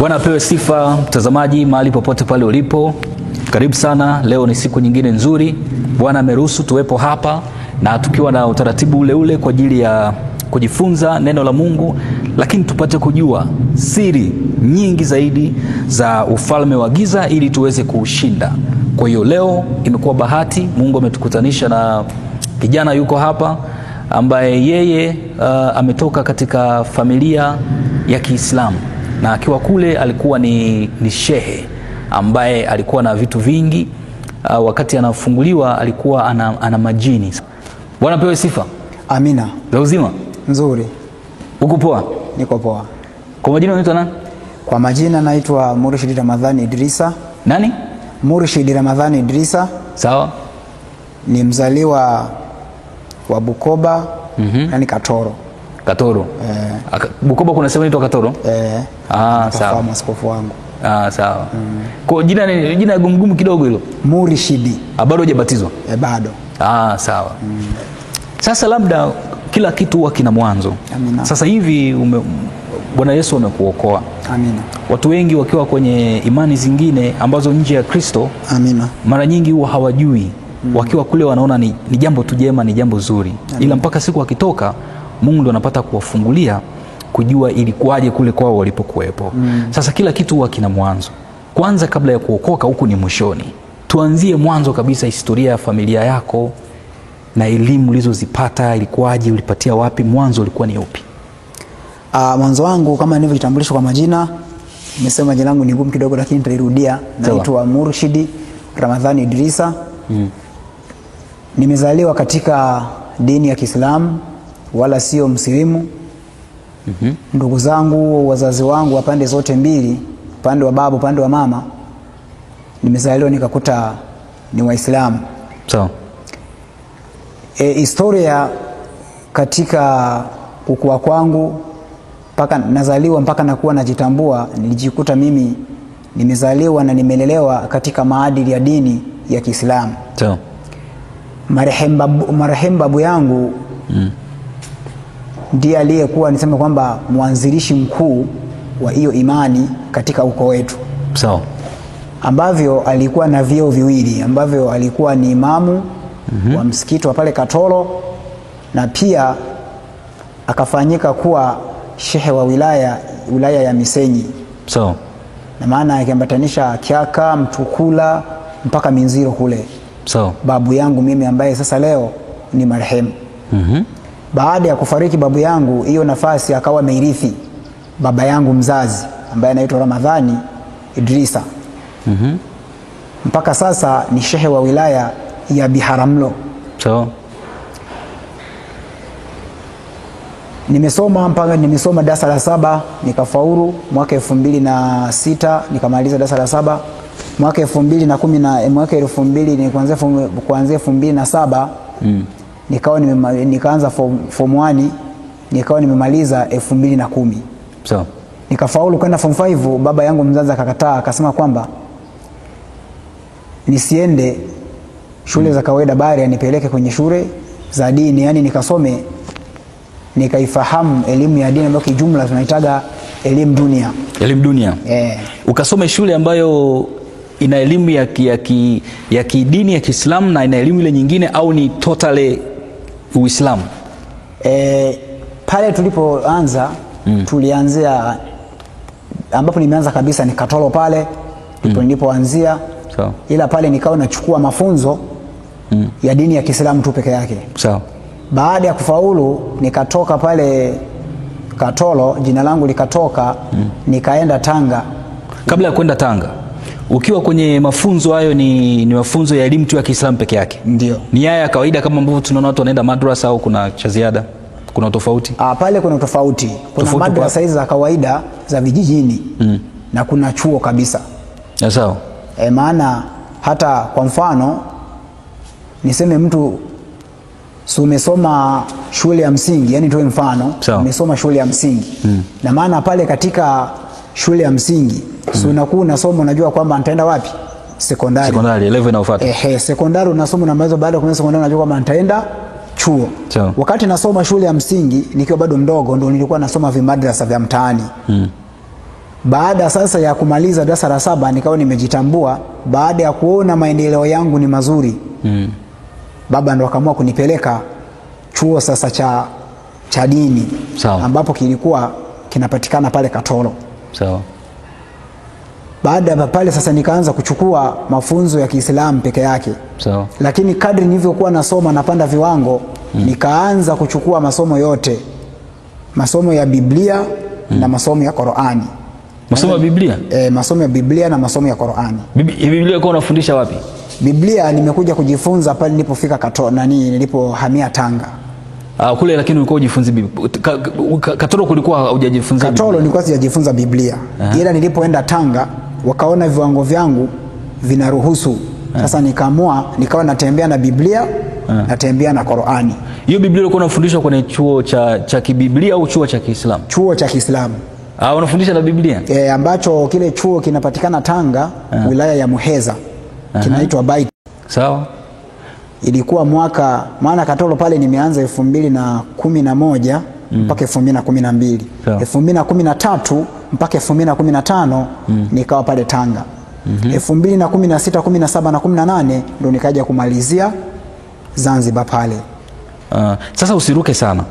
Bwana apewe sifa. Mtazamaji mahali popote pale ulipo, karibu sana. Leo ni siku nyingine nzuri. Bwana ameruhusu tuwepo hapa na tukiwa na utaratibu ule ule kwa ajili ya kujifunza neno la Mungu, lakini tupate kujua siri nyingi zaidi za ufalme wa giza ili tuweze kuushinda. Kwa hiyo leo imekuwa bahati, Mungu ametukutanisha na kijana yuko hapa ambaye yeye ametoka katika familia ya Kiislamu, na akiwa kule alikuwa ni shehe ambaye alikuwa na vitu vingi. Wakati anafunguliwa alikuwa ana majini. Bwana pewe sifa. Amina. Leo uzima? Nzuri. Uko poa? Niko poa. Kwa majina unaitwa nani? Kwa majina naitwa Murshid Ramadhani Idrisa. Nani? Murshid Ramadhani Idrisa. Sawa. Ni mzaliwa wa Bukoba, yani Katoro. Katoro. Bukoba kuna sehemu inaitwa Katoro? Sawa. Askofu wangu. Sawa. Kwa jina gumu kidogo hilo. Murshid. Bado hujabatizwa? Bado. Sawa. Sasa labda kila kitu huwa kina mwanzo. Amina. Sasa hivi Bwana Yesu amekuokoa. Amina. Watu wengi wakiwa kwenye imani zingine ambazo nje ya Kristo, amina, mara nyingi huwa hawajui. Wakiwa kule wanaona ni jambo tu jema, ni jambo zuri. Amina. Ila mpaka siku wakitoka, Mungu ndo anapata kuwafungulia kujua ilikuwaje kule kwao walipokuwepo. Sasa kila kitu huwa kina mwanzo. Kwanza kabla ya kuokoka, huku ni mwishoni. Tuanzie mwanzo kabisa, historia ya familia yako na elimu ulizozipata ilikuwaje, ulipatia wapi, mwanzo ulikuwa ni upi? Mwanzo wangu kama nilivyojitambulisha kwa majina, nimesema jina langu ni gumu kidogo lakini nitairudia. Naitwa Murshid Ramadhani Idrisa. Nimezaliwa katika dini ya Kiislamu, wala sio Msilimu. Ndugu zangu, wazazi wangu wa pande zote mbili, pande wa baba, pande wa mama, nimezaliwa nikakuta ni Waislamu. Sawa. Historia katika kukua kwangu mpaka nazaliwa mpaka nakuwa najitambua, nilijikuta mimi nimezaliwa na nimelelewa katika maadili ya dini ya Kiislamu. Sawa. Marehemu babu yangu ndiye aliyekuwa nisema kwamba mwanzilishi mkuu wa hiyo imani katika ukoo wetu. Sawa. Ambavyo alikuwa na vyeo viwili, ambavyo alikuwa ni imamu wa msikiti wa pale Katoro, na pia akafanyika kuwa shehe wa wilaya ya Misenyi. Sawa. Na maana akiambatanisha Kyaka, Mtukula mpaka Minziro kule. Sawa. Babu yangu mimi ambaye sasa leo ni marehemu. Baada ya kufariki babu yangu, hiyo nafasi akawa meirithi baba yangu mzazi ambaye anaitwa Ramadhani Idrisa. Mpaka sasa ni shehe wa wilaya ya Biharamulo. Sawa. Nimesoma darasa la 7 nikafaulu. Mwaka 2006 nikamaliza darasa la 7. Mwaka 2010 kuanzia 2007 nikaanza form 1, nikawa nimemaliza 2010. Sawa. Nikafaulu kwenda form 5. Baba yangu mzazi akakataa, akasema kwamba nisiende shule za kawaida, bali anipeleke kwenye shule za dini, yani nikasome nikaifahamu elimu ya dini ambayo kijumla tunaitaga elimu dunia. Elimu dunia. Ukasome shule ambayo ina elimu ya kidini ya Kiislamu na ina elimu ile nyingine, au ni totally Uislamu? Pale tulipoanza tulianzia ambapo nimeanza kabisa ni Katoro pale nilipoanzia. Sawa. Ila pale nikawa nachukua mafunzo ya dini ya Kiislamu tu peke yake. Sawa. Baada ya kufaulu nikatoka pale Katoro, jina langu likatoka, nikaenda Tanga. Kabla ya kwenda Tanga, ukiwa kwenye mafunzo hayo ni mafunzo ya elimu tu ya Kiislamu peke yake? Ndio. Ni haya ya kawaida kama ambavyo tunaona watu wanaenda madrasa, au kuna cha ziada? Kuna tofauti? Pale kuna tofauti. Kuna madrasa hizi za kawaida za vijijini na kuna chuo kabisa. Sawa. Maana hata kwa mfano niseme mtu umesoma shule ya msingi, yani tuwe mfano umesoma shule ya msingi, na maana pale katika shule ya msingi unakuwa unasoma, unajua kwamba nitaenda wapi? Sekondari level inayofuata. Sekondari unasoma na maelezo, baada ya kumaliza sekondari unajua kwamba nitaenda chuo. Wakati nasoma shule ya msingi nikiwa bado mdogo, ndio nilikuwa nasoma vimadrasa vya mtaani. Baada sasa ya kumaliza darasa la 7 nikawa nimejitambua, baada ya kuona maendeleo yangu ni mazuri. Baba ndo akaamua kunipeleka chuo sasa cha dini. Sawa. Ambapo kilikuwa kinapatikana pale Katoro. Sawa. Baada ya pale sasa nikaanza kuchukua mafunzo ya Kiislamu peke yake. Sawa. Lakini kadri nilivyokuwa nasoma napanda viwango, nikaanza kuchukua masomo yote. Masomo ya Biblia na masomo ya Qur'ani. Masomo ya Biblia? Masomo ya Biblia na masomo ya Qur'ani. Biblia uko unafundisha wapi? Biblia nimekuja kujifunza pale nilipofika nilipohamia Tanga. Kule lakini ulikuwa ujifunzi Katoro kulikuwa hujajifunza Biblia? Katoro nilikuwa sijajifunza Biblia. Ila nilipoenda Tanga wakaona viwango vyangu vinaruhusu. Sasa nikawa natembea na Biblia, natembea na Qur'ani. Hiyo Biblia ulikuwa unafundishwa kwenye chuo cha kibiblia au chuo cha Kiislamu? Chuo cha Kiislamu. Unafundisha na Biblia? Ambacho kile chuo kinapatikana Tanga, wilaya ya Muheza. Kinaitwa Bait. Sawa. Ilikuwa maana Katoro pale nimeanza 2011 mpaka 2012. 2013 mpaka 2015 nikawa pale Tanga. 2016, 17 na 18 ndo nikaja kumalizia Zanzibar pale. Sasa usiruke sana.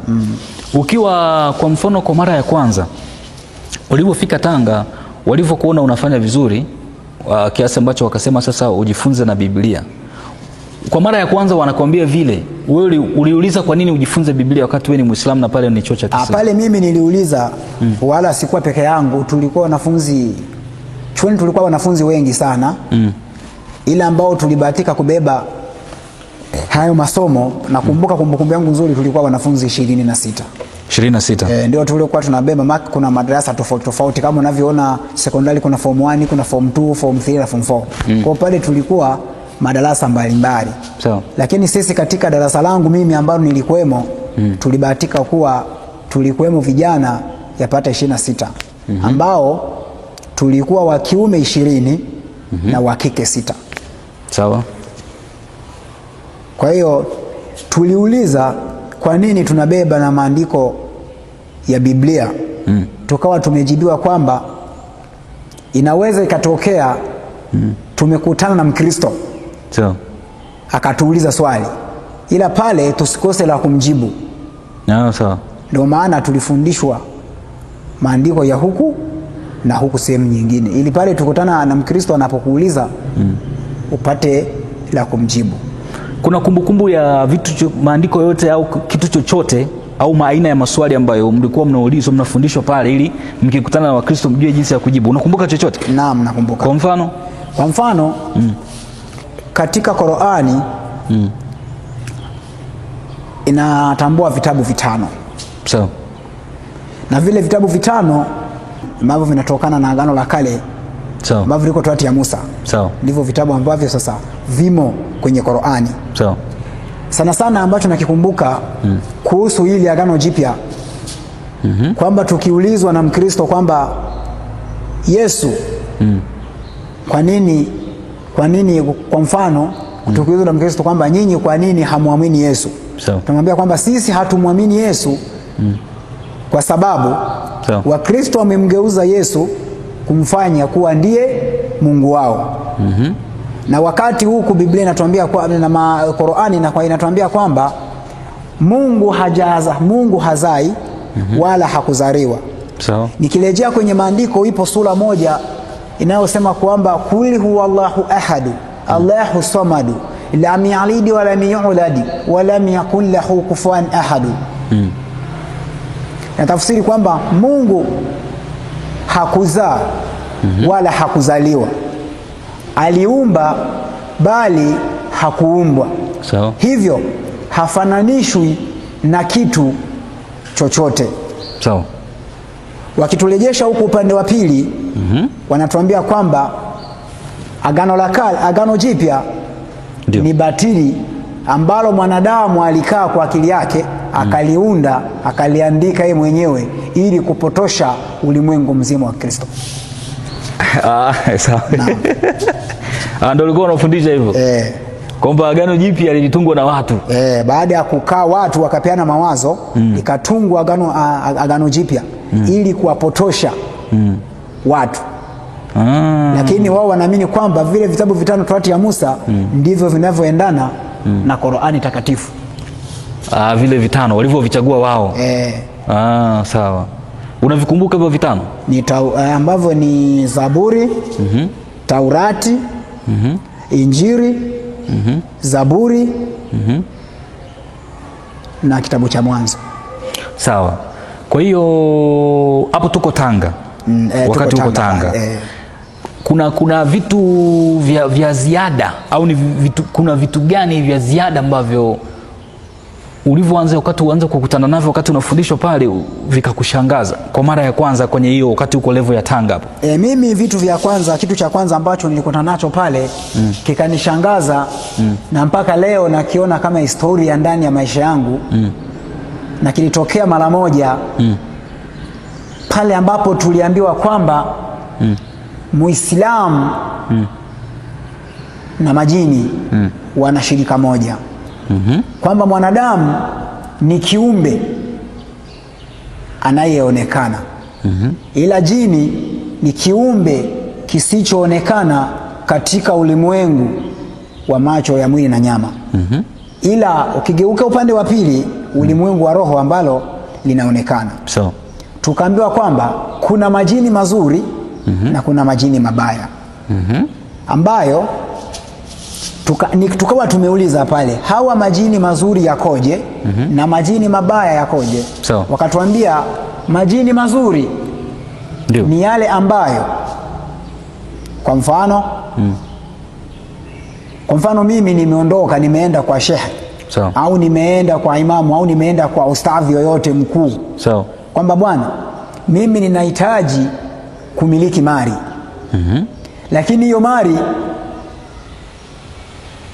Ukiwa kwa mfano kwa mara ya kwanza ulipofika Tanga, walivyokuona unafanya vizuri kiasi ambacho wakasema sasa ujifunze na Biblia. Kwa mara ya kwanza wanakuambia vile, wewe uliuliza kwa nini ujifunze Biblia wakati wewe ni Muislamu na pale ni chuo cha Kiislamu? Pale mimi niliuliza, wala sikuwa peke yangu, tulikuwa wanafunzi wengi sana. Ila ambao tulibahatika kubeba hayo masomo, nakumbuka kumbukumbu yangu nzuri, tulikuwa wanafunzi 26. 26. Ndio tulikuwa tunabeba, kuna madarasa tofauti tofauti kama unavyoona sekondari kuna form 1, kuna form 2, form 3 na form 4. Kwa pale tulikuwa madarasa mbalimbali. Sawa. Lakini sisi katika darasa langu mimi ambalo nilikuwemo, tulibahatika kuwa tulikuwemo vijana yapata 26. Ambao tulikuwa wa kiume 20 na wa kike 6. Sawa. Kwa hiyo tuliuliza kwa nini tunabeba na maandiko ya Biblia. Tukawa tumejibiwa kwamba inaweza ikatokea tumekutana na Mkristo. Sawa. Akatuuliza swali, ila pale tusikose la kumjibu. Sawa. Ndio maana tulifundishwa maandiko ya huku na huku sehemu nyingine, ili pale tukutana na Mkristo anapokuuliza upate la kumjibu. Kuna kumbukumbu ya maandiko yote au kitu chochote au aina ya maswali ambayo mlikuwa mnaulizwa mnafundishwa pale ili mkikutana na Wakristo mjue jinsi ya kujibu? Unakumbuka chochote? Naam, nakumbuka. Kwa mfano katika Qur'ani inatambua vitabu 5. Sawa. Na vile vitabu 5 ambavyo vinatokana na Agano la Kale. Sawa. Ambavyo viko Torati ya Musa. Sawa. Ndivyo vitabu ambavyo sasa vimo kwenye Qur'ani. Sawa. Sana sana ambacho nakikumbuka kuhusu hili Agano Jipya, kwamba tukiulizwa na Mkristo kwamba Yesu kwa nini kwa mfano tukiulizwa na Mkristo kwamba nyinyi kwa nini hamuamini Yesu? Sawa. Tunamwambia kwamba sisi hatumwamini Yesu kwa sababu Wakristo wamemgeuza Yesu kumfanya kuwa ndiye Mungu wao. Na wakati huku Biblia inatuambia na Qur'ani inatuambia kwamba Mungu hazai wala hakuzaliwa. Sawa. Nikirejea kwenye maandiko, ipo sura moja inayosema kwamba kul huwallahu ahadu Allahu samadu lam yalid wa lam yulad wa lam yakul lahu kufuwan ahadu. Na tafsiri kwamba Mungu hakuzaa wala hakuzaliwa, aliumba bali hakuumbwa. Sawa. Hivyo hafananishwi na kitu chochote. Sawa. Wakiturejesha huko upande wa pili, wanatuambia kwamba Agano Jipya ni batili ambalo mwanadamu alikaa kwa akili yake akaliunda, akaliandika yeye mwenyewe ili kupotosha ulimwengu mzima wa Kristo. Sawa. Ndio ulikuwa unafundisha hivyo? Kwamba Agano Jipya lilitungwa na watu. Baada ya kukaa watu wakapeana mawazo, ikatungwa Agano Jipya ili kuwapotosha watu. Lakini wao wanaamini kwamba vile vitabu vitano Torati ya Musa ndivyo vinavyoendana na Qur'ani takatifu. Vile vitano walivyovichagua wao. Sawa. Unavikumbuka hivyo vitano? Ni ambavyo ni Zaburi, Taurati, Injili, Zaburi, na kitabu cha Mwanzo. Sawa. Kwa hiyo hapo tuko Tanga. Wakati tuko Tanga. Kuna vitu vya ziada au ni kuna vitu gani vya ziada ambavyo ulivyoanza wakati uanza kukutana navyo wakati unafundishwa pale vikakushangaza kwa mara ya kwanza kwenye hiyo wakati uko level ya Tanga hapo? Mimi kitu cha kwanza ambacho nilikutana nacho pale kikanishangaza na mpaka leo nakiona kama historia ndani ya maisha yangu na kilitokea mara moja pale ambapo tuliambiwa kwamba Muislamu na majini wana shirika moja. Kwamba mwanadamu ni kiumbe anayeonekana, ila jini ni kiumbe kisichoonekana katika ulimwengu wa macho ya mwili na nyama. Ila ukigeuka upande wa pili, ulimwengu wa roho ambalo linaonekana. Tukaambiwa kwamba kuna majini mazuri na kuna majini mabaya, ambayo tukawa tumeuliza pale, hawa majini mazuri yakoje na majini mabaya yakoje? Wakatuambia majini mazuri ni yale ambayo kwa mfano mimi nimeondoka nimeenda kwa shehe au nimeenda kwa imamu au nimeenda kwa ustadhi yoyote mkuu, kwamba bwana, mimi ninahitaji kumiliki mali, lakini hiyo mali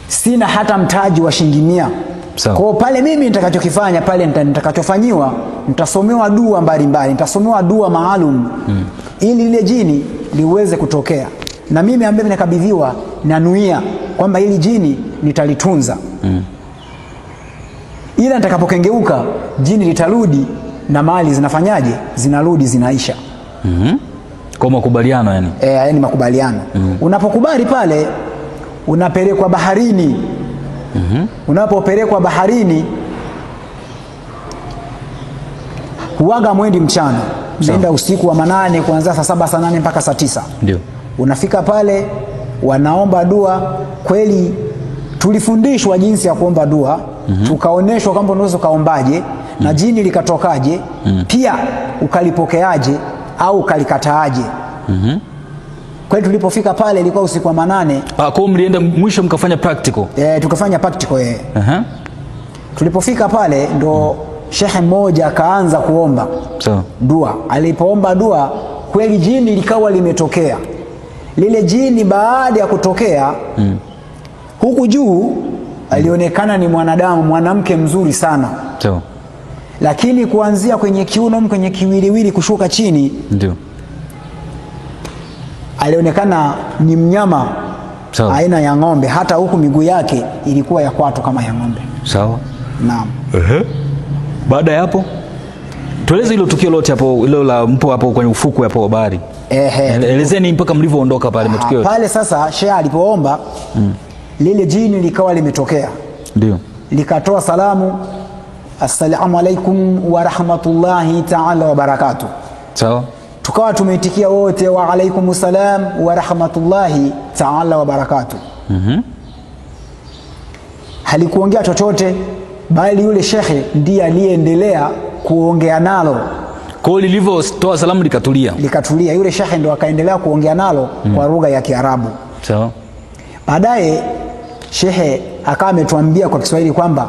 sina hata mtaji wa shilingi 100. Kwa pale mimi nitakachokifanya pale, nitakachofanyiwa, nitasomewa dua mbalimbali, nitasomewa dua maalum ili lile jini liweze kutokea, na mimi ambaye nimekabidhiwa nanuia kwamba hili jini nitalitunza. Ila nitakapokengeuka jini litarudi na mali zinafanyaje? Zinarudi, zinaisha. Kwa makubaliano yani? Yani makubaliano. Unapokubali pale unapelekwa baharini. Unapopelekwa baharini huaga mwendi mchana, nenda usiku wa manane kuanzia saa 7 saa 8 mpaka saa 9. Ndio. Unafika pale wanaomba dua. Kweli tulifundishwa jinsi ya kuomba dua, tukaoneshwa kwamba unaweza kaombaje na jini likatokaje, pia ukalipokeaje au ukalikataaje. Kwa hiyo tulipofika pale ilikuwa usiku wa manane. Kwa mlienda mwisho mkafanya practical? Tukafanya practical. Tulipofika pale ndo shehe mmoja akaanza kuomba dua. Alipoomba dua kweli jini likawa limetokea. Lile jini baada ya kutokea huku juu alionekana ni mwanadamu, mwanamke mzuri sana. Lakini kuanzia kwenye kiuno, kwenye kiwiliwili kushuka chini, ndio alionekana ni mnyama aina ya ng'ombe, hata huku miguu yake ilikuwa ya kwato kama ya ng'ombe. Naam. Baada ya hapo tueleze hilo tukio lote hapo, hilo la mpo hapo kwenye ufukwe hapo bahari. Elezeni mpaka mlivyoondoka pale matukio. Pale sasa shehe alipoomba lile jini likawa limetokea. Ndio. Likatoa salamu, assalamu alaikum wa rahmatullahi ta'ala wa barakatuh. Tukawa tumeitikia wote wa alaikum salam wa rahmatullahi ta'ala wa barakatuh. Halikuongea chochote, bali yule shekhe ndiye aliyeendelea kuongea nalo. Kwa hiyo lilivyotoa salamu likatulia. Yule shekhe ndo akaendelea kuongea nalo kwa lugha ya Kiarabu. Baadaye shekhe akawa ametuambia kwa Kiswahili kwamba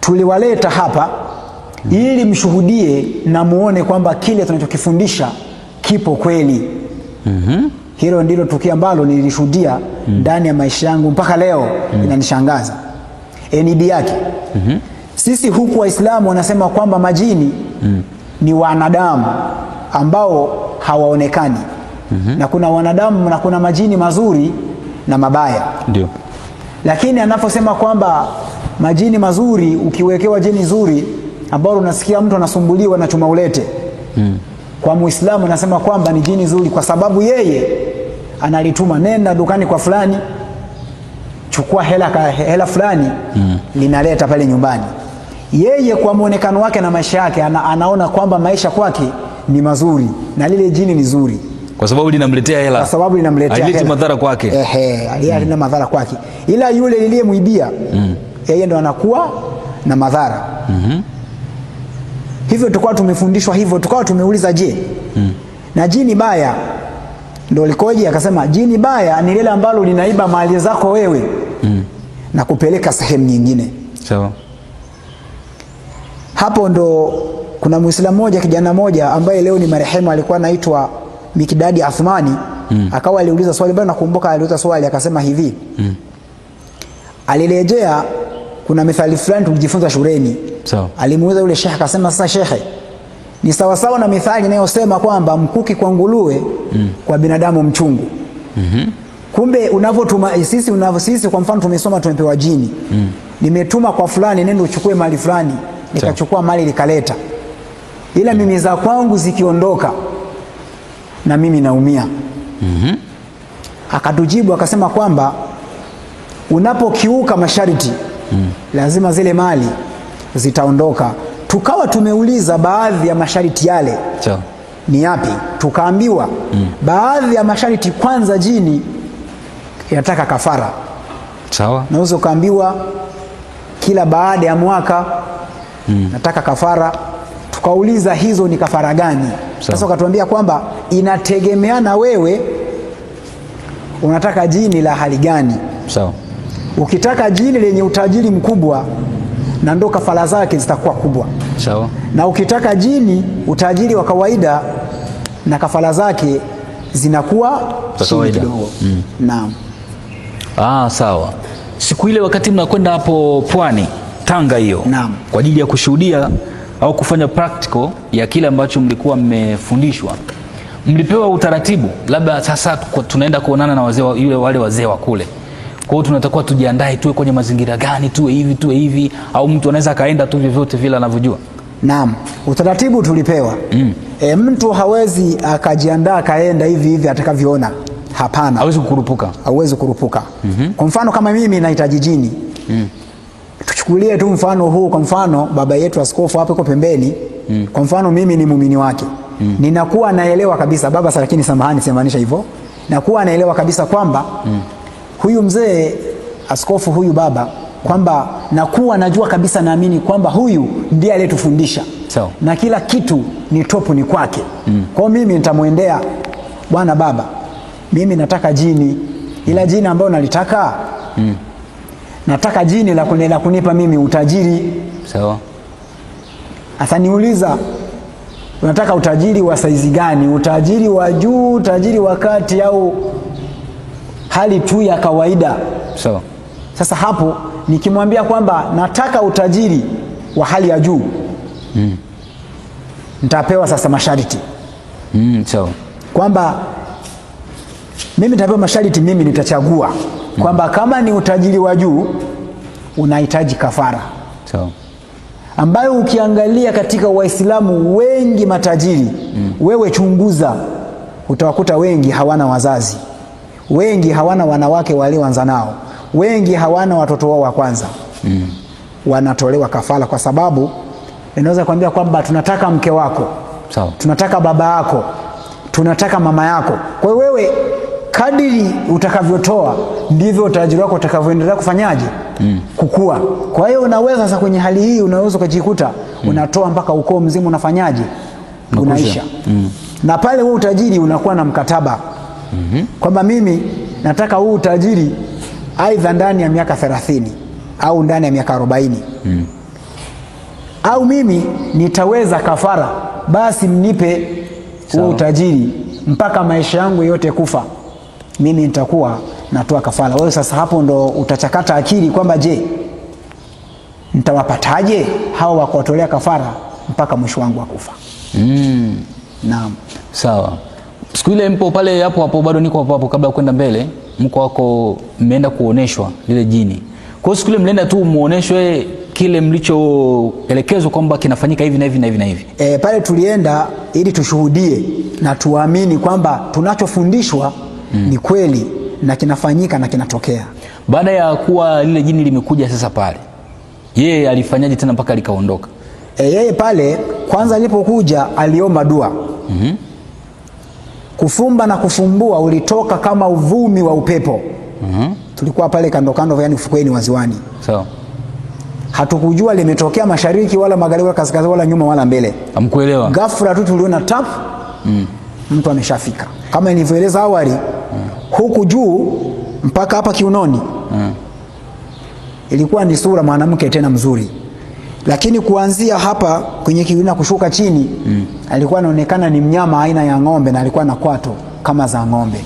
tuliwaleta hapa ili mshuhudie na muone kwamba kile tunachokifundisha kipo kweli. Hilo ndilo tukio ambalo nilishuhudia ndani ya maisha yangu mpaka leo inanishangaza. Ni yake. Sisi huku Waislamu wanasema kwamba majini ni wanadamu ambao hawaonekani. Na kuna wanadamu na kuna majini mazuri na mabaya. Ndio. Lakini anaposema kwamba majini mazuri, ukiwekewa jini zuri ambao unasikia mtu anasumbuliwa na chuma ulete, kwa Muislamu nasema kwamba ni jini zuri kwa sababu yeye analituma, nenda dukani kwa fulani, chukua hela fulani, linaleta pale nyumbani. Yeye kwa muonekano wake na maisha yake anaona kwamba maisha kwake ni mazuri na lile jini ni zuri kwa sababu linamletea hela, kwa sababu linamletea hela, halileti madhara kwake. halina madhara kwake, ila yule niliyemwibia yeye ndo anakuwa na madhara. Hivyo tukao tumefundishwa hivyo, tukao tumeuliza je, na jini baya ndo likoje? Akasema jini baya ni lile ambalo linaiba mali zako wewe na kupeleka sehemu nyingine. Sawa. Hapo ndo kuna Muislamu mmoja, kijana mmoja ambaye leo ni marehemu, alikuwa anaitwa Mikdadi Athmani. Akawa aliuliza swali, bado nakumbuka aliuliza swali akasema hivi. Alirejea kuna methali fulani tulijifunza shuleni. Sawa. Alimuuliza yule shekhe akasema, sasa shekhe, ni sawa sawa na methali inayosema kwamba mkuki kwa nguruwe kwa binadamu mchungu. Kumbe sisi kwa mfano tumesoma, tumepewa jini. Nimetuma kwa fulani, nenda uchukue mali fulani, nikachukua mali likaleta. Ila mimi za kwangu zikiondoka na mimi naumia. Akatujibu akasema kwamba unapokiuka masharti lazima zile mali zitaondoka. Tukawa tumeuliza baadhi ya masharti yale ni yapi, tukaambiwa baadhi ya masharti, kwanza jini inataka kafara. Sawa. Na uzo kaambiwa kila baada ya mwaka nataka kafara. Tukauliza hizo ni kafara gani? Sasa ukatuambia kwamba inategemeana wewe unataka jini la hali gani. Sawa. Ukitaka jini lenye utajiri mkubwa, na ndo kafara zake zitakuwa kubwa. Sawa. Na ukitaka jini utajiri wa kawaida, na kafara zake zinakuwa chini kidogo. Naam. Sawa. Siku ile wakati mnakwenda hapo Pwani, Tanga hiyo, kwa ajili ya kushuhudia au kufanya practical ya kile ambacho mlikuwa mmefundishwa, mlipewa utaratibu labda sasa tunaenda kuonana na wale wazee wa kule, kwa hiyo tunatakiwa tujiandae tuwe kwenye mazingira gani, tuwe hivi, au mtu anaweza kaenda tu vyovyote vile anavyojua? Naam, utaratibu tulipewa. Mtu hawezi akajiandaa kaenda hivi atakavyoona. Hapana. Hawezi kurupuka. Kwa mfano kama mimi nahitaji jini. Tuchukulie tu mfano huu, kwa mfano baba yetu askofu hapo yuko pembeni. Kwa mfano mimi ni muumini wake. Ninakuwa naelewa kabisa baba, lakini samahani simaanisha hivyo. Nakuwa naelewa kabisa kwamba huyu mzee askofu, huyu baba, kwamba nakuwa najua kabisa, naamini kwamba huyu ndiye aliyetufundisha. Na kila kitu ni topu ni kwake. Kwa mimi nitamwendea, bwana baba, mimi nataka jini, ila jini ambayo nalitaka nataka jini la kunipa mimi utajiri. Sawa. Ataniuliza, unataka utajiri wa saizi gani? Utajiri wa juu, utajiri wa kati, au hali tu ya kawaida? Sawa. Sasa hapo nikimwambia kwamba nataka utajiri wa hali ya juu, nitapewa sasa masharti. Sawa. Kwamba mimi nitapewa masharti, mimi nitachagua kwamba kama ni utajiri wa juu unahitaji kafara. Sawa. Ambayo ukiangalia katika Waislamu wengi matajiri, wewe chunguza, utawakuta wengi hawana wazazi, wengi hawana wanawake walioanza nao, wengi hawana watoto wao wa kwanza. Wanatolewa kafara kwa sababu inaweza kuambia kwamba tunataka mke wako. Sawa. Tunataka baba yako, tunataka mama yako. Kwa hiyo wewe kadiri utakavyotoa ndivyo utajiri wako utakavyoendelea kufanyaje? Kukua. Kwa hiyo unaweza sasa kwenye hali hii unaweza kujikuta unatoa mpaka ukoo mzima unafanyaje? Unaisha. Na pale wewe utajiri unakuwa na mkataba. Kwamba mimi nataka huu utajiri aidha ndani ya miaka 30 au ndani ya miaka 40. Au mimi nitaweza kafara, basi mnipe huo utajiri mpaka maisha yangu yote kufa, mimi nitakuwa natoa kafara. Wewe sasa hapo ndo utachakata akili kwamba je, nitawapataje hao wa kuwatolea kafara mpaka mwisho wangu wa kufa? Naam. Sawa. Siku ile mpo pale hapo bado niko hapo kabla ya kwenda mbele, mko wako mmeenda kuoneshwa lile jini. Kwa hiyo siku ile mlienda tu muoneshwe kile mlichoelekezwa kwamba kinafanyika hivi na hivi na hivi na hivi? Pale tulienda ili tushuhudie na tuamini kwamba tunachofundishwa ni kweli na kinafanyika na kinatokea. Baada ya kuwa lile jini limekuja sasa pale, yeye alifanyaje tena mpaka likaondoka? Yeye pale kwanza alipokuja aliomba dua. Kufumba na kufumbua ulitoka kama uvumi wa upepo. Tulikuwa pale kando kando, yani ufukweni wa ziwani. Sawa. Hatukujua limetokea mashariki wala magharibi wala kaskazini wala nyuma wala mbele. Hamkuelewa. Ghafla tu tuliona tap, mtu ameshafika. Kama nilivyoeleza awali, huku juu mpaka hapa kiunoni. Ilikuwa ni sura mwanamke tena mzuri. Lakini kuanzia hapa kwenye kiuno kushuka chini, alikuwa anaonekana ni mnyama aina ya ng'ombe na alikuwa na kwato kama za ng'ombe.